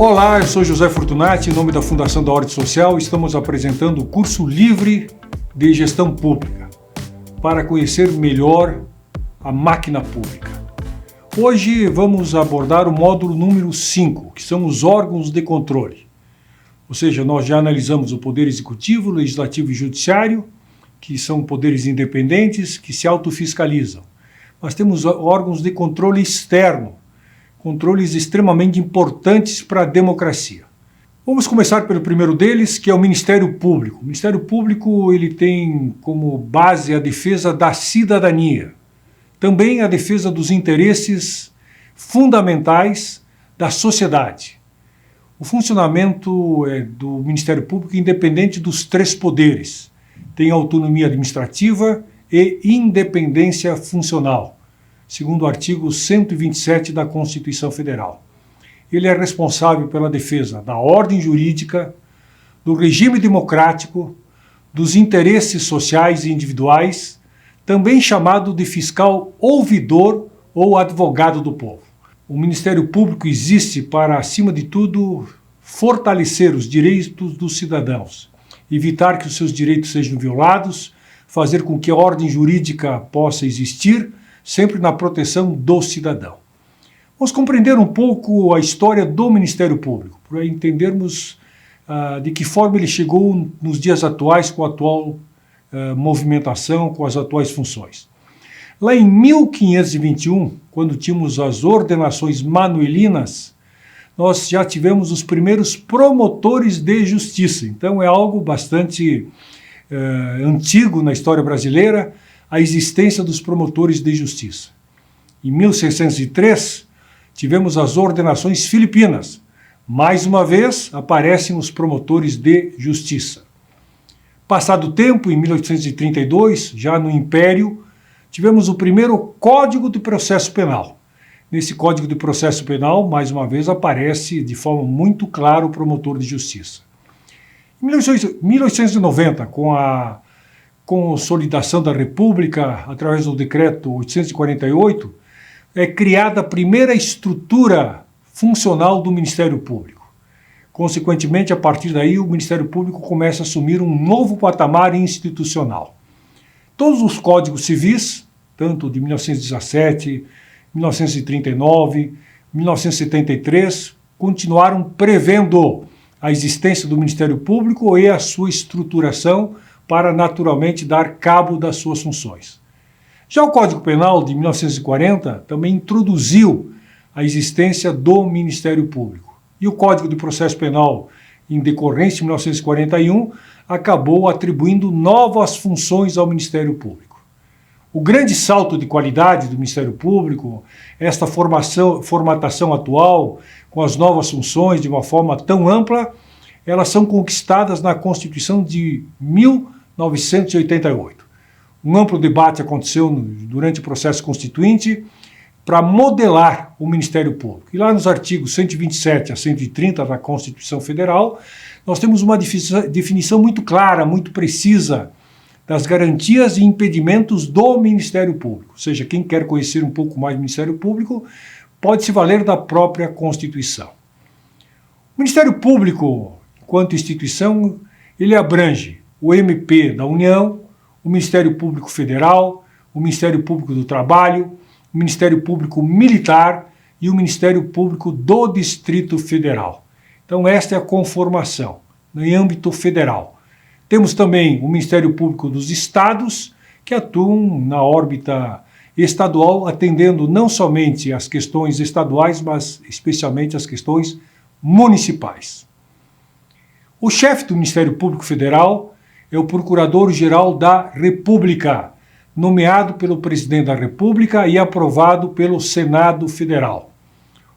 Olá, eu sou José Fortunati, em nome da Fundação da Ordem Social, estamos apresentando o curso livre de gestão pública para conhecer melhor a máquina pública. Hoje vamos abordar o módulo número 5, que são os órgãos de controle. Ou seja, nós já analisamos o Poder Executivo, Legislativo e Judiciário, que são poderes independentes que se autofiscalizam. Mas temos órgãos de controle externo, controles extremamente importantes para a democracia. Vamos começar pelo primeiro deles, que é o Ministério Público. O Ministério Público ele tem como base a defesa da cidadania, também a defesa dos interesses fundamentais da sociedade. O funcionamento do Ministério Público é independente dos três poderes. Tem autonomia administrativa e independência funcional, segundo o artigo 127 da Constituição Federal. Ele é responsável pela defesa da ordem jurídica, do regime democrático, dos interesses sociais e individuais, também chamado de fiscal ouvidor ou advogado do povo. O Ministério Público existe para, acima de tudo, fortalecer os direitos dos cidadãos, evitar que os seus direitos sejam violados, fazer com que a ordem jurídica possa existir, sempre na proteção do cidadão. Vamos compreender um pouco a história do Ministério Público, para entendermos de que forma ele chegou nos dias atuais com a atual movimentação, com as atuais funções. Lá em 1521, quando tínhamos as ordenações manuelinas, nós já tivemos os primeiros promotores de justiça. Então é algo bastante antigo na história brasileira, a existência dos promotores de justiça. Em 1603, tivemos as ordenações filipinas. Mais uma vez, aparecem os promotores de justiça. Passado o tempo, em 1832, já no Império, tivemos o primeiro Código de Processo Penal. Nesse Código de Processo Penal, mais uma vez, aparece de forma muito clara o promotor de justiça. Em 1890, com a consolidação da República, através do Decreto 848, é criada a primeira estrutura funcional do Ministério Público. Consequentemente, a partir daí, o Ministério Público começa a assumir um novo patamar institucional. Todos os códigos civis, tanto de 1917, 1939, 1973, continuaram prevendo a existência do Ministério Público e a sua estruturação para naturalmente dar cabo das suas funções. Já o Código Penal de 1940 também introduziu a existência do Ministério Público. E o Código de Processo Penal, em decorrência de 1941, acabou atribuindo novas funções ao Ministério Público. O grande salto de qualidade do Ministério Público, esta formatação atual, com as novas funções de uma forma tão ampla, elas são conquistadas na Constituição de 1988. Um amplo debate aconteceu durante o processo constituinte para modelar o Ministério Público. E lá nos artigos 127 a 130 da Constituição Federal, nós temos uma definição muito clara, muito precisa, das garantias e impedimentos do Ministério Público. Ou seja, quem quer conhecer um pouco mais do Ministério Público pode se valer da própria Constituição. O Ministério Público, enquanto instituição, ele abrange o MP da União, o Ministério Público Federal, o Ministério Público do Trabalho, o Ministério Público Militar e o Ministério Público do Distrito Federal. Então esta é a conformação em âmbito federal. Temos também o Ministério Público dos Estados, que atuam na órbita estadual, atendendo não somente às questões estaduais, mas especialmente às questões municipais. O chefe do Ministério Público Federal é o Procurador-Geral da República, nomeado pelo Presidente da República e aprovado pelo Senado Federal.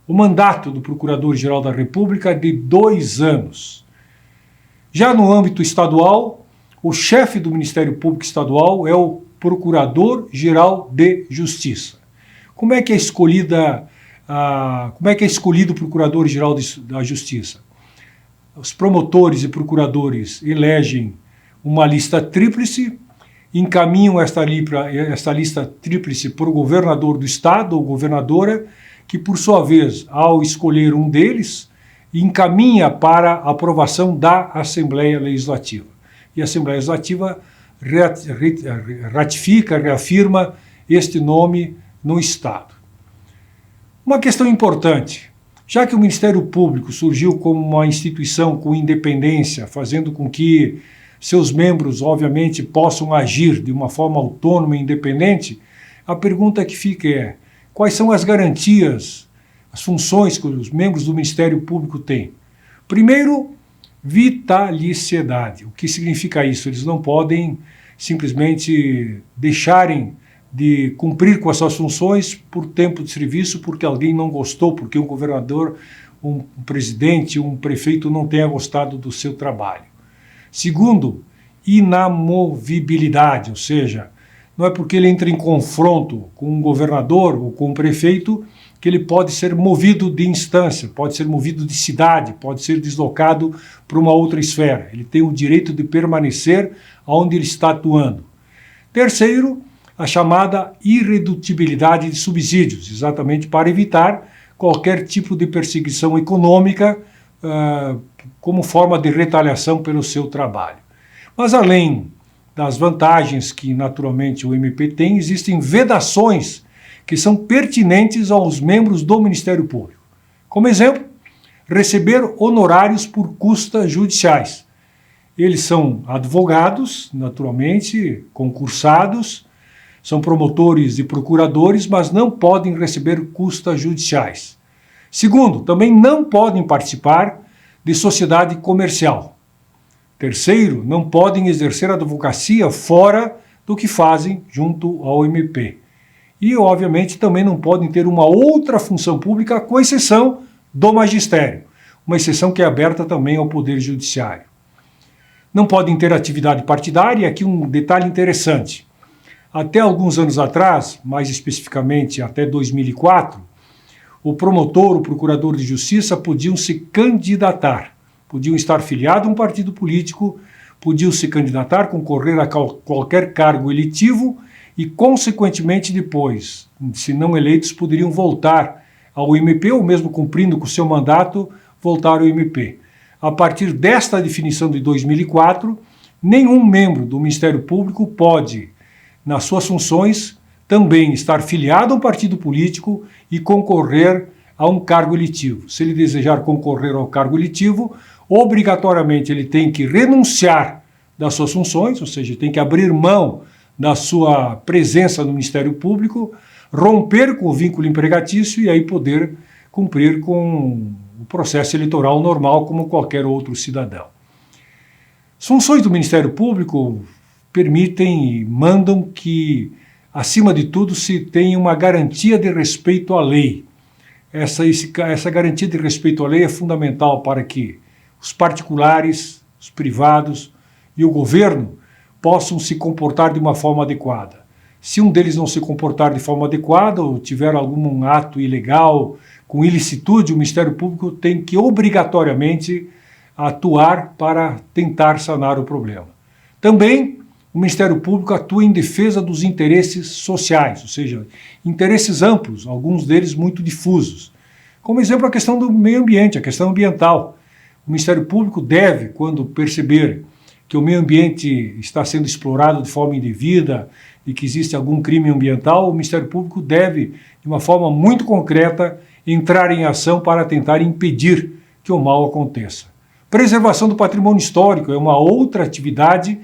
O mandato do Procurador-Geral da República é de 2 anos. Já no âmbito estadual, o chefe do Ministério Público Estadual é o Procurador-Geral de Justiça. Como é que é escolhido o Procurador-Geral da Justiça? Os promotores e procuradores elegem uma lista tríplice, encaminham esta lista tríplice para o governador do estado ou governadora, que por sua vez, ao escolher um deles, encaminha para a aprovação da Assembleia Legislativa. E a Assembleia Legislativa ratifica, reafirma este nome no Estado. Uma questão importante, já que o Ministério Público surgiu como uma instituição com independência, fazendo com que seus membros, obviamente, possam agir de uma forma autônoma e independente, a pergunta que fica é: quais são as garantias, as funções que os membros do Ministério Público têm? Primeiro, vitaliciedade. O que significa isso? Eles não podem simplesmente deixarem de cumprir com as suas funções por tempo de serviço, porque alguém não gostou, porque um governador, um presidente, um prefeito não tenha gostado do seu trabalho. Segundo, inamovibilidade, ou seja, não é porque ele entra em confronto com um governador ou com um prefeito que ele pode ser movido de instância, pode ser movido de cidade, pode ser deslocado para uma outra esfera. Ele tem o direito de permanecer onde ele está atuando. Terceiro, a chamada irredutibilidade de subsídios, exatamente para evitar qualquer tipo de perseguição econômica como forma de retaliação pelo seu trabalho. Mas além das vantagens que naturalmente o MP tem, existem vedações que são pertinentes aos membros do Ministério Público. Como exemplo, receber honorários por custas judiciais. Eles são advogados, naturalmente, concursados, são promotores e procuradores, mas não podem receber custas judiciais. Segundo, também não podem participar de sociedade comercial. Terceiro, não podem exercer advocacia fora do que fazem junto ao MP. E, obviamente, também não podem ter uma outra função pública, com exceção do magistério, uma exceção que é aberta também ao Poder Judiciário. Não podem ter atividade partidária, e aqui um detalhe interessante. Até alguns anos atrás, mais especificamente até 2004, o promotor, o procurador de justiça podiam se candidatar, podiam estar filiados a um partido político, podiam se candidatar, concorrer a qualquer cargo eletivo e, consequentemente, depois, se não eleitos, poderiam voltar ao MP ou mesmo cumprindo com o seu mandato, voltar ao MP. A partir desta definição de 2004, nenhum membro do Ministério Público pode, nas suas funções, também estar filiado a um partido político e concorrer a um cargo eletivo. Se ele desejar concorrer ao cargo eletivo, obrigatoriamente ele tem que renunciar das suas funções, ou seja, tem que abrir mão da sua presença no Ministério Público, romper com o vínculo empregatício e aí poder cumprir com o processo eleitoral normal como qualquer outro cidadão. As funções do Ministério Público permitem e mandam que, acima de tudo, se tenha uma garantia de respeito à lei. Essa garantia de respeito à lei é fundamental para que os particulares, os privados e o governo possam se comportar de uma forma adequada. Se um deles não se comportar de forma adequada ou tiver algum ato ilegal, com ilicitude, o Ministério Público tem que obrigatoriamente atuar para tentar sanar o problema. Também o Ministério Público atua em defesa dos interesses sociais, ou seja, interesses amplos, alguns deles muito difusos. Como exemplo, a questão do meio ambiente, a questão ambiental. O Ministério Público deve, quando perceber que o meio ambiente está sendo explorado de forma indevida e que existe algum crime ambiental, o Ministério Público deve, de uma forma muito concreta, entrar em ação para tentar impedir que o mal aconteça. Preservação do patrimônio histórico é uma outra atividade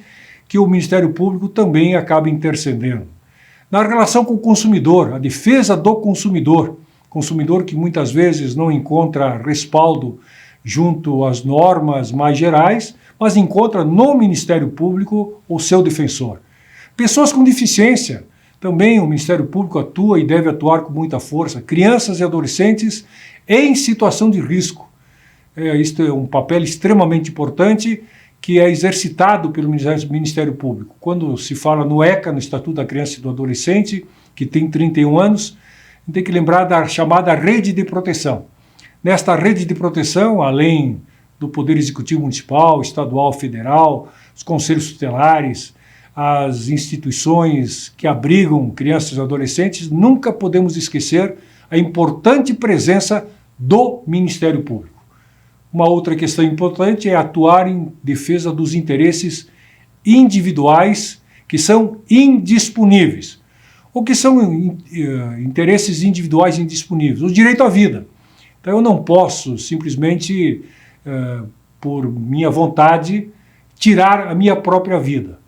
que o Ministério Público também acaba intercedendo. Na relação com o consumidor, a defesa do consumidor que muitas vezes não encontra respaldo junto às normas mais gerais, mas encontra no Ministério Público o seu defensor. Pessoas com deficiência, também o Ministério Público atua e deve atuar com muita força. Crianças e adolescentes em situação de risco. Isto é um papel extremamente importante que é exercitado pelo Ministério Público. Quando se fala no ECA, no Estatuto da Criança e do Adolescente, que tem 31 anos, tem que lembrar da chamada rede de proteção. Nesta rede de proteção, além do Poder Executivo Municipal, Estadual, Federal, os conselhos tutelares, as instituições que abrigam crianças e adolescentes, nunca podemos esquecer a importante presença do Ministério Público. Uma outra questão importante é atuar em defesa dos interesses individuais que são indisponíveis. O que são interesses individuais indisponíveis? O direito à vida. Então eu não posso simplesmente, por minha vontade, tirar a minha própria vida.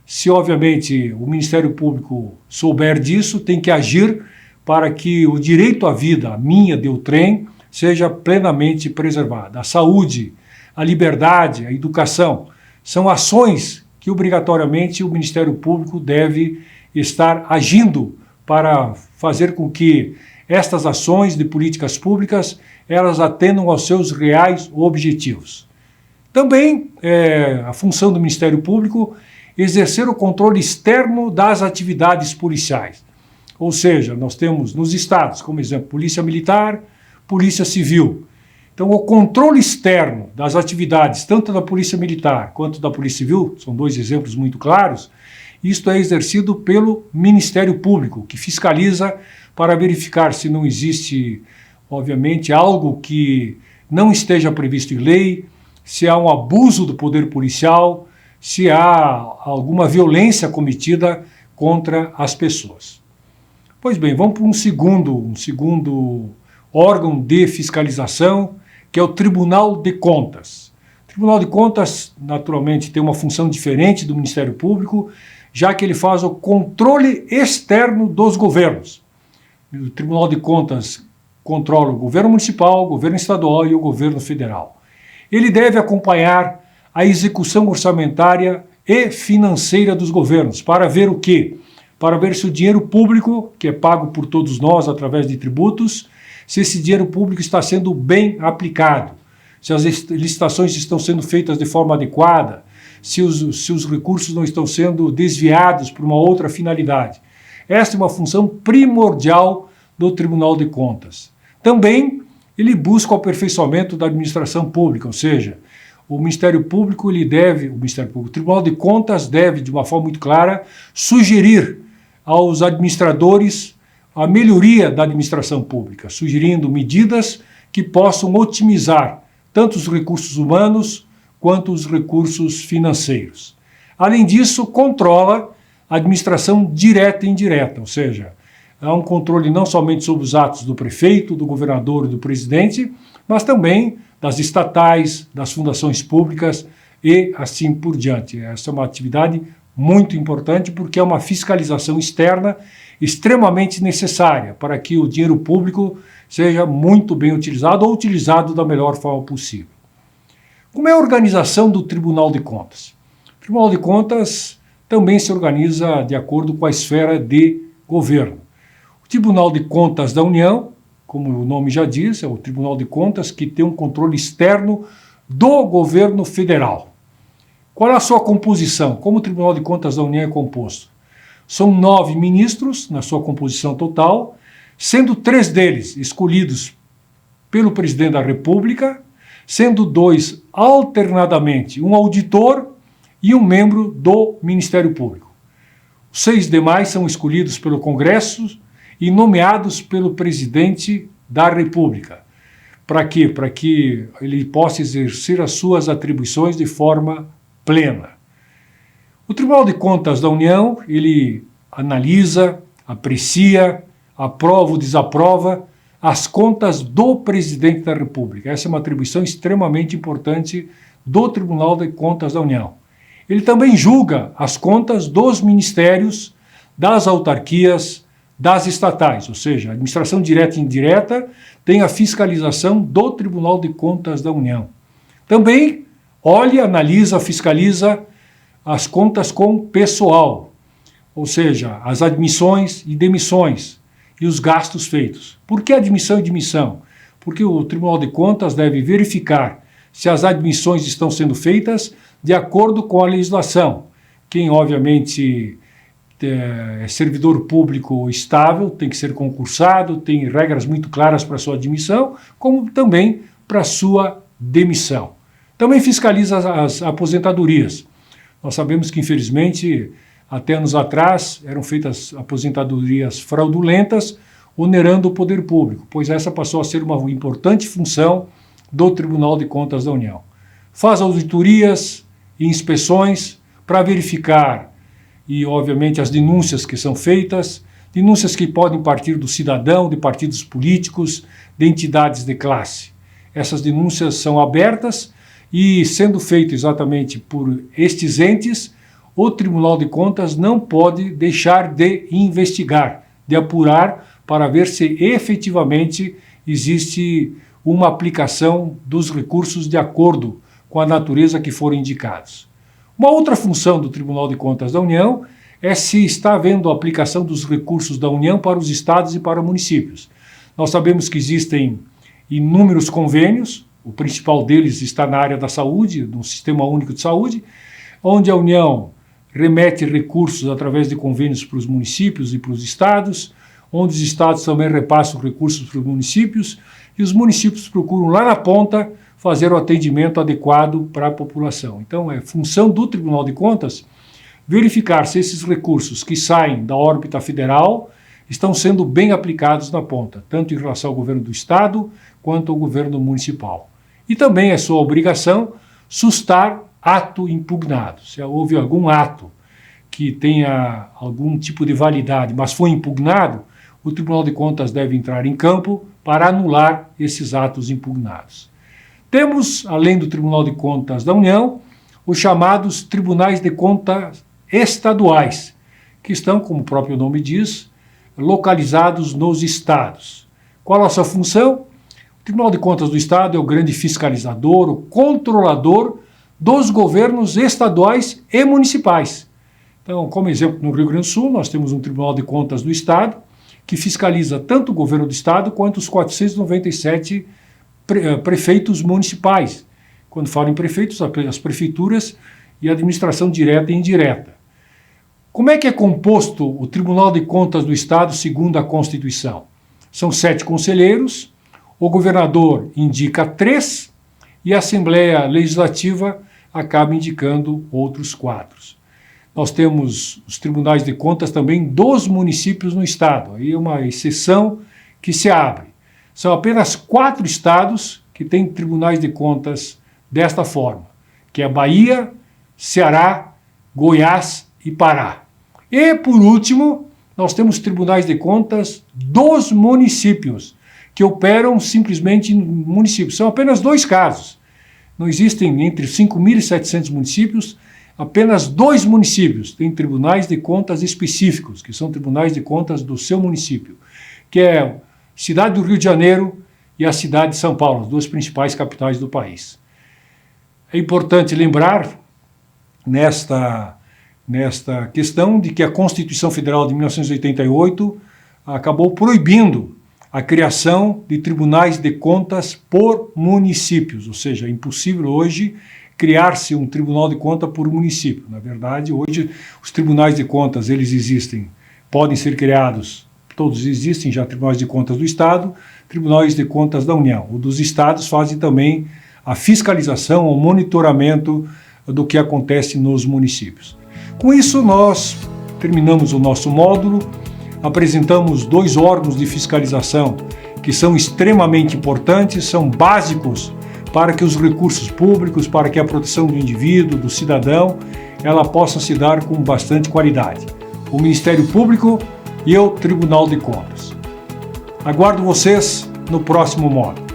Se, obviamente, o Ministério Público souber disso, tem que agir para que o direito à vida, a minha, de outrem, seja plenamente preservada. A saúde, a liberdade, a educação, são ações que obrigatoriamente o Ministério Público deve estar agindo para fazer com que estas ações de políticas públicas elas atendam aos seus reais objetivos. Também é a função do Ministério Público exercer o controle externo das atividades policiais. Ou seja, nós temos nos estados, como exemplo, Polícia Militar, Polícia Civil. Então, o controle externo das atividades, tanto da Polícia Militar quanto da Polícia Civil, são dois exemplos muito claros, isto é exercido pelo Ministério Público, que fiscaliza para verificar se não existe, obviamente, algo que não esteja previsto em lei, se há um abuso do poder policial, se há alguma violência cometida contra as pessoas. Pois bem, vamos para um segundo órgão de fiscalização, que é o Tribunal de Contas. O Tribunal de Contas, naturalmente, tem uma função diferente do Ministério Público, já que ele faz o controle externo dos governos. O Tribunal de Contas controla o governo municipal, o governo estadual e o governo federal. Ele deve acompanhar a execução orçamentária e financeira dos governos, para ver o quê? Para ver se o dinheiro público, que é pago por todos nós através de tributos, se esse dinheiro público está sendo bem aplicado, se as licitações estão sendo feitas de forma adequada, se os recursos não estão sendo desviados para uma outra finalidade. Esta é uma função primordial do Tribunal de Contas. Também ele busca o aperfeiçoamento da administração pública, ou seja, o Tribunal de Contas deve, de uma forma muito clara, sugerir aos administradores a melhoria da administração pública, sugerindo medidas que possam otimizar tanto os recursos humanos quanto os recursos financeiros. Além disso, controla a administração direta e indireta, ou seja, há um controle não somente sobre os atos do prefeito, do governador e do presidente, mas também das estatais, das fundações públicas e assim por diante. Essa é uma atividade muito importante porque é uma fiscalização externa extremamente necessária para que o dinheiro público seja muito bem utilizado ou utilizado da melhor forma possível. Como é a organização do Tribunal de Contas? O Tribunal de Contas também se organiza de acordo com a esfera de governo. O Tribunal de Contas da União, como o nome já diz, é o Tribunal de Contas que tem um controle externo do governo federal. Qual é a sua composição? Como o Tribunal de Contas da União é composto? São 9 ministros na sua composição total, sendo 3 deles escolhidos pelo presidente da República, sendo 2 alternadamente um auditor e um membro do Ministério Público. Os 6 demais são escolhidos pelo Congresso e nomeados pelo presidente da República. Para quê? Para que ele possa exercer as suas atribuições de forma plena. O Tribunal de Contas da União, ele analisa, aprecia, aprova ou desaprova as contas do presidente da República. Essa é uma atribuição extremamente importante do Tribunal de Contas da União. Ele também julga as contas dos ministérios, das autarquias, das estatais, ou seja, a administração direta e indireta tem a fiscalização do Tribunal de Contas da União. Também olha, analisa, fiscaliza as contas com pessoal, ou seja, as admissões e demissões e os gastos feitos. Por que admissão e demissão? Porque o Tribunal de Contas deve verificar se as admissões estão sendo feitas de acordo com a legislação. Quem, obviamente, é servidor público estável tem que ser concursado, tem regras muito claras para sua admissão, como também para sua demissão. Também fiscaliza as aposentadorias. Nós sabemos que, infelizmente, até anos atrás, eram feitas aposentadorias fraudulentas, onerando o poder público, pois essa passou a ser uma importante função do Tribunal de Contas da União. Faz auditorias e inspeções para verificar, e obviamente as denúncias que são feitas, denúncias que podem partir do cidadão, de partidos políticos, de entidades de classe. Essas denúncias são abertas e, sendo feito exatamente por estes entes, o Tribunal de Contas não pode deixar de investigar, de apurar para ver se efetivamente existe uma aplicação dos recursos de acordo com a natureza que foram indicados. Uma outra função do Tribunal de Contas da União é se está havendo a aplicação dos recursos da União para os estados e para municípios. Nós sabemos que existem inúmeros convênios, o principal deles está na área da saúde, no Sistema Único de Saúde, onde a União remete recursos através de convênios para os municípios e para os estados, onde os estados também repassam recursos para os municípios, e os municípios procuram lá na ponta fazer o atendimento adequado para a população. Então, é função do Tribunal de Contas verificar se esses recursos que saem da órbita federal estão sendo bem aplicados na ponta, tanto em relação ao governo do estado quanto ao governo municipal. E também é sua obrigação sustar ato impugnado. Se houve algum ato que tenha algum tipo de validade, mas foi impugnado, o Tribunal de Contas deve entrar em campo para anular esses atos impugnados. Temos, além do Tribunal de Contas da União, os chamados Tribunais de Contas Estaduais, que estão, como o próprio nome diz, localizados nos estados. Qual a sua função? O Tribunal de Contas do Estado é o grande fiscalizador, o controlador dos governos estaduais e municipais. Então, como exemplo, no Rio Grande do Sul, nós temos um Tribunal de Contas do Estado que fiscaliza tanto o governo do Estado quanto os 497 prefeitos municipais. Quando falo em prefeitos, as prefeituras e a administração direta e indireta. Como é que é composto o Tribunal de Contas do Estado segundo a Constituição? São 7 conselheiros, o governador indica 3 e a Assembleia Legislativa acaba indicando outros 4. Nós temos os tribunais de contas também dos municípios no estado. Aí é uma exceção que se abre. São apenas 4 estados que têm tribunais de contas desta forma, que é Bahia, Ceará, Goiás e Pará. E, por último, nós temos tribunais de contas dos municípios, que operam simplesmente em municípios. São apenas 2 casos. Não existem, entre 5.700 municípios, apenas 2 municípios têm tribunais de contas específicos, que são tribunais de contas do seu município, que é a cidade do Rio de Janeiro e a cidade de São Paulo, as 2 principais capitais do país. É importante lembrar, nesta questão, de que a Constituição Federal de 1988 acabou proibindo a criação de tribunais de contas por municípios, ou seja, é impossível hoje criar-se um tribunal de conta por município. Na verdade, hoje os tribunais de contas, eles existem, podem ser criados, todos existem já tribunais de contas do Estado, tribunais de contas da União. O dos Estados fazem também a fiscalização, o monitoramento do que acontece nos municípios. Com isso, nós terminamos o nosso módulo, apresentamos 2 órgãos de fiscalização que são extremamente importantes, são básicos para que os recursos públicos, para que a proteção do indivíduo, do cidadão, ela possa se dar com bastante qualidade. O Ministério Público e o Tribunal de Contas. Aguardo vocês no próximo módulo.